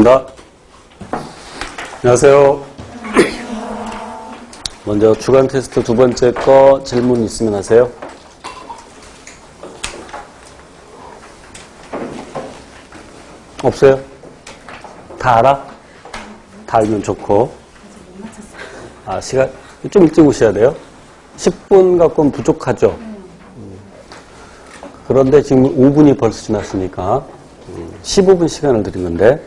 하겠습니다. 안녕하세요. 먼저 주간 테스트 두 번째 거 질문 있으면 하세요. 없어요? 다 알아? 다 알면 좋고. 시간 좀 일찍 오셔야 돼요. 10분 갖고는 부족하죠. 그런데 지금 5분이 벌써 지났으니까 15분 시간을 드린 건데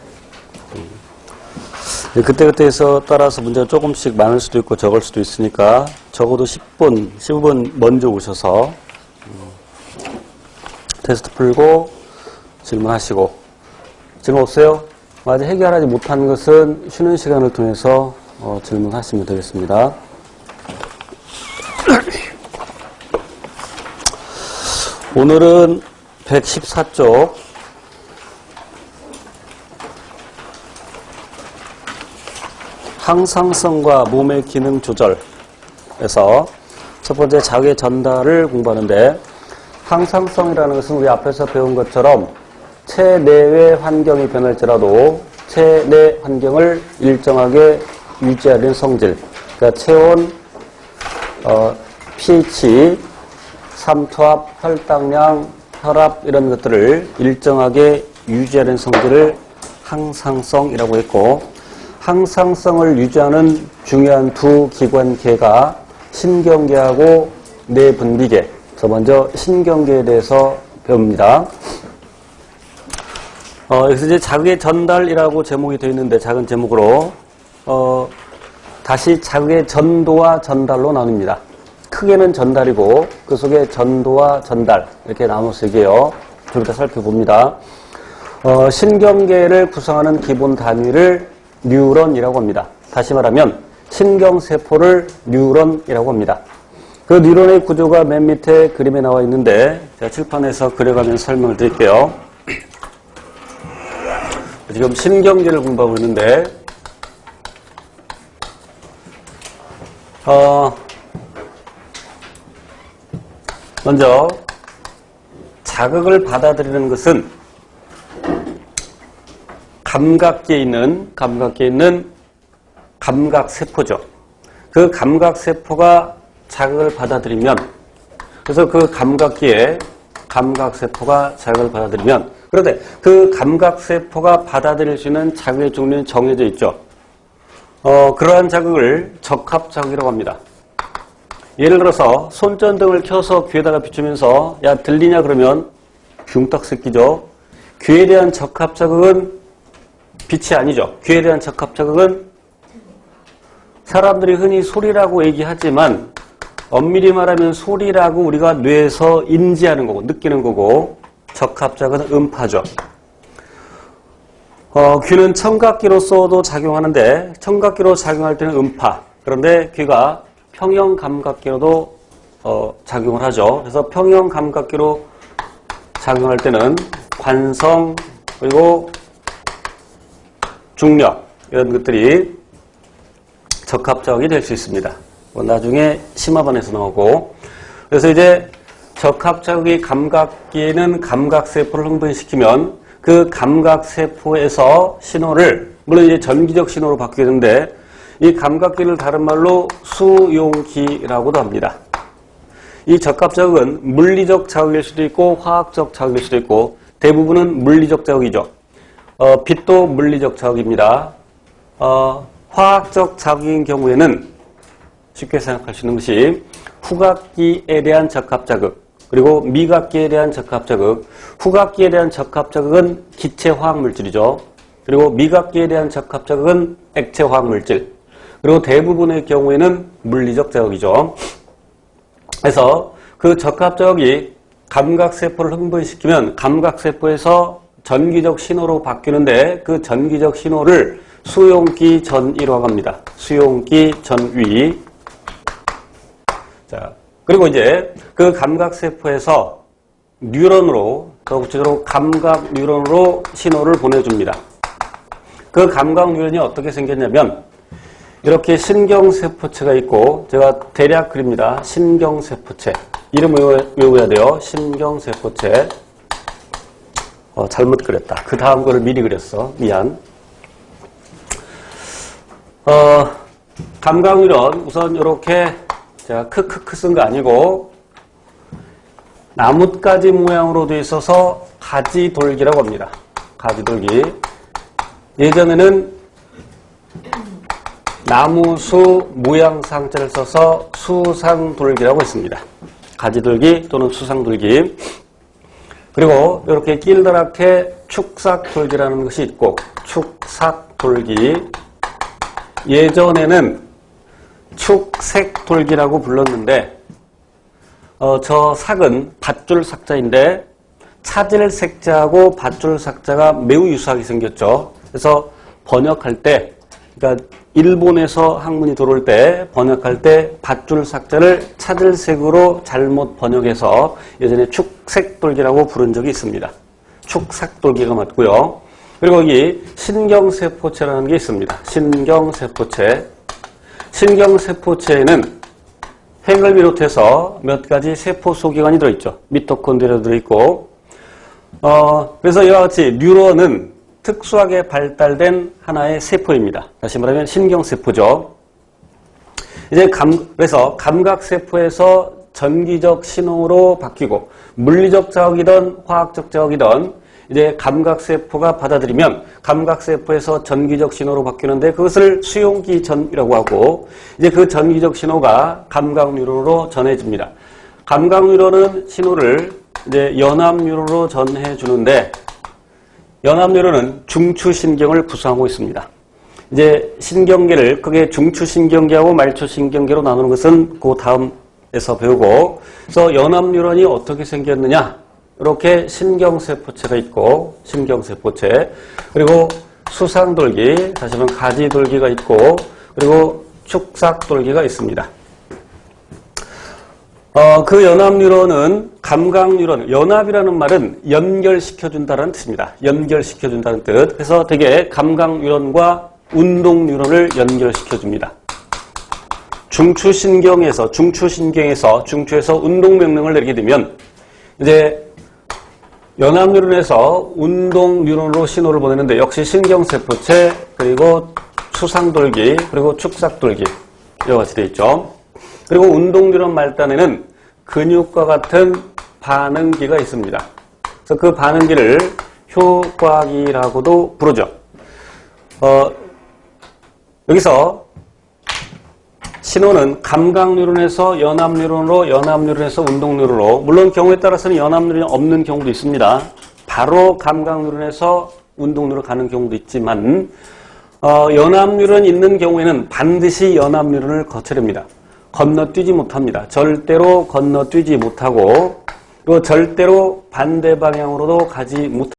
그때그때에서 따라서 문제가 조금씩 많을 수도 있고 적을 수도 있으니까 적어도 15분 먼저 오셔서 테스트 풀고 질문하시고. 질문 없어요? 아직 해결하지 못한 것은 쉬는 시간을 통해서 질문하시면 되겠습니다. 오늘은 114쪽 항상성과 몸의 기능 조절에서 첫 번째 자극의 전달을 공부하는데, 항상성이라는 것은 우리 앞에서 배운 것처럼 체내외 환경이 변할지라도 체내 환경을 일정하게 유지하는 성질, 그러니까 체온, pH, 삼투압, 혈당량, 혈압 이런 것들을 일정하게 유지하는 성질을 항상성이라고 했고, 항상성을 유지하는 중요한 두 기관계가 신경계하고 내분비계. 그래서 먼저 신경계에 대해서 배웁니다. 여기서 이제 자극의 전달이라고 제목이 되어 있는데, 작은 제목으로 다시 자극의 전도와 전달로 나눕니다. 크게는 전달이고 그 속에 전도와 전달 이렇게 나눠서 얘기해요. 좀 이따 살펴봅니다. 신경계를 구성하는 기본 단위를 뉴런이라고 합니다. 다시 말하면 신경세포를 뉴런이라고 합니다. 그 뉴런의 구조가 맨 밑에 그림에 나와 있는데 제가 칠판에서 그려가면서 설명을 드릴게요. 지금 신경계를 공부하고 있는데 먼저 자극을 받아들이는 것은 감각계에 있는 감각세포죠. 그 감각세포가 자극을 받아들이면, 그래서 그 감각계에 감각세포가 자극을 받아들이면, 그런데 그 감각세포가 받아들일 수 있는 자극의 종류는 정해져 있죠. 그러한 자극을 적합자극이라고 합니다. 예를 들어서 손전등을 켜서 귀에다가 비추면서 야 들리냐 그러면 흉딱 새끼죠. 귀에 대한 적합자극은 빛이 아니죠. 귀에 대한 적합자극은 사람들이 흔히 소리라고 얘기하지만 엄밀히 말하면 소리라고 우리가 뇌에서 인지하는 거고 느끼는 거고, 적합자극은 음파죠. 귀는 청각기로서도 작용하는데 청각기로 작용할 때는 음파, 그런데 귀가 평형 감각기로도 작용을 하죠. 그래서 평형 감각기로 작용할 때는 관성 그리고 중력 이런 것들이 적합자극이 될 수 있습니다. 나중에 심화반에서 나오고. 그래서 이제 적합자극이 감각기에는 감각세포를 흥분시키면 그 감각세포에서 신호를, 물론 이제 전기적 신호로 바뀌게 되는데, 이 감각기를 다른 말로 수용기라고도 합니다. 이 적합자극은 물리적 자극일 수도 있고 화학적 자극일 수도 있고, 대부분은 물리적 자극이죠. 빛도 물리적 자극입니다. 화학적 자극인 경우에는 쉽게 생각할 수 있는 것이 후각기에 대한 적합자극, 그리고 미각기에 대한 적합자극. 후각기에 대한 적합자극은 기체 화학물질이죠. 그리고 미각기에 대한 적합자극은 액체 화학물질. 그리고 대부분의 경우에는 물리적 자극이죠. 그래서 그 적합자극이 감각세포를 흥분시키면 감각세포에서 전기적 신호로 바뀌는데, 그 전기적 신호를 수용기 전위라고 합니다. 수용기 전위. 자, 그리고 이제 그 감각세포에서 뉴런으로, 더 구체적으로 감각 뉴런으로 신호를 보내줍니다. 그 감각 뉴런이 어떻게 생겼냐면, 이렇게 신경세포체가 있고, 제가 대략 그립니다. 신경세포체. 이름 외워야 돼요. 신경세포체. 잘못 그렸다. 그 다음 거를 미리 그렸어. 미안. 감각뉴런 우선 이렇게 제가 크크크 쓴 거 아니고 나뭇가지 모양으로 되어 있어서 가지돌기라고 합니다. 가지돌기. 예전에는 나무수 모양상자를 써서 수상돌기라고 했습니다. 가지돌기 또는 수상돌기. 그리고 이렇게 길다랗게 축삭돌기라는 것이 있고 축삭돌기. 예전에는 축색돌기라고 불렀는데 저 삭은 밧줄 삭자인데 차질 색자하고 밧줄 삭자가 매우 유사하게 생겼죠. 그래서 번역할 때, 그러니까 일본에서 학문이 들어올 때 번역할 때 밧줄 삭자를 차질색으로 잘못 번역해서 예전에 축색돌기라고 부른 적이 있습니다. 축삭돌기가 맞고요. 그리고 여기 신경세포체라는 게 있습니다. 신경세포체. 신경세포체에는 핵을 비롯해서 몇 가지 세포 소기관이 들어있죠. 미토콘드리아도 들어있고. 그래서 이와 같이 뉴런은 특수하게 발달된 하나의 세포입니다. 다시 말하면 신경세포죠. 이제 그래서 감각세포에서 전기적 신호로 바뀌고 물리적 자극이든 화학적 자극이든 이제 감각세포가 받아들이면 감각세포에서 전기적 신호로 바뀌는데 그것을 수용기 전이라고 하고 이제 그 전기적 신호가 감각뉴런으로 전해집니다. 감각뉴런은 신호를 이제 연합뉴런으로 전해주는데 연합뉴런은 중추신경을 구성하고 있습니다. 이제 신경계를 크게 중추신경계하고 말초신경계로 나누는 것은 그 다음에서 배우고 그래서 연합뉴런이 어떻게 생겼느냐 이렇게 신경세포체가 있고 신경세포체 그리고 수상돌기 다시 말하면 가지돌기가 있고 그리고 축삭돌기가 있습니다. 그 연합뉴런은 감각뉴런 연합이라는 말은 연결시켜준다는 뜻입니다. 연결시켜준다는 뜻. 그래서 되게 감각뉴런과 운동뉴런을 연결시켜줍니다. 중추신경에서 중추에서 운동명령을 내리게 되면 이제 연합뉴런에서 운동뉴런으로 신호를 보내는데 역시 신경세포체 그리고 수상돌기 그리고 축삭돌기 이와 같이 되어 있죠. 그리고 운동뉴런 말단에는 근육과 같은 반응기가 있습니다. 그래서 그 반응기를 효과기라고도 부르죠. 여기서 신호는 감각뉴런에서 연합뉴런으로 연합뉴런에서 운동뉴런으로 물론 경우에 따라서는 연합뉴런이 없는 경우도 있습니다. 바로 감각뉴런에서 운동뉴런으로 가는 경우도 있지만 연합뉴런이 있는 경우에는 반드시 연합뉴런을 거쳐야 됩니다. 건너뛰지 못합니다. 절대로 건너뛰지 못하고 그리고 절대로 반대 방향으로도 가지 못합니다.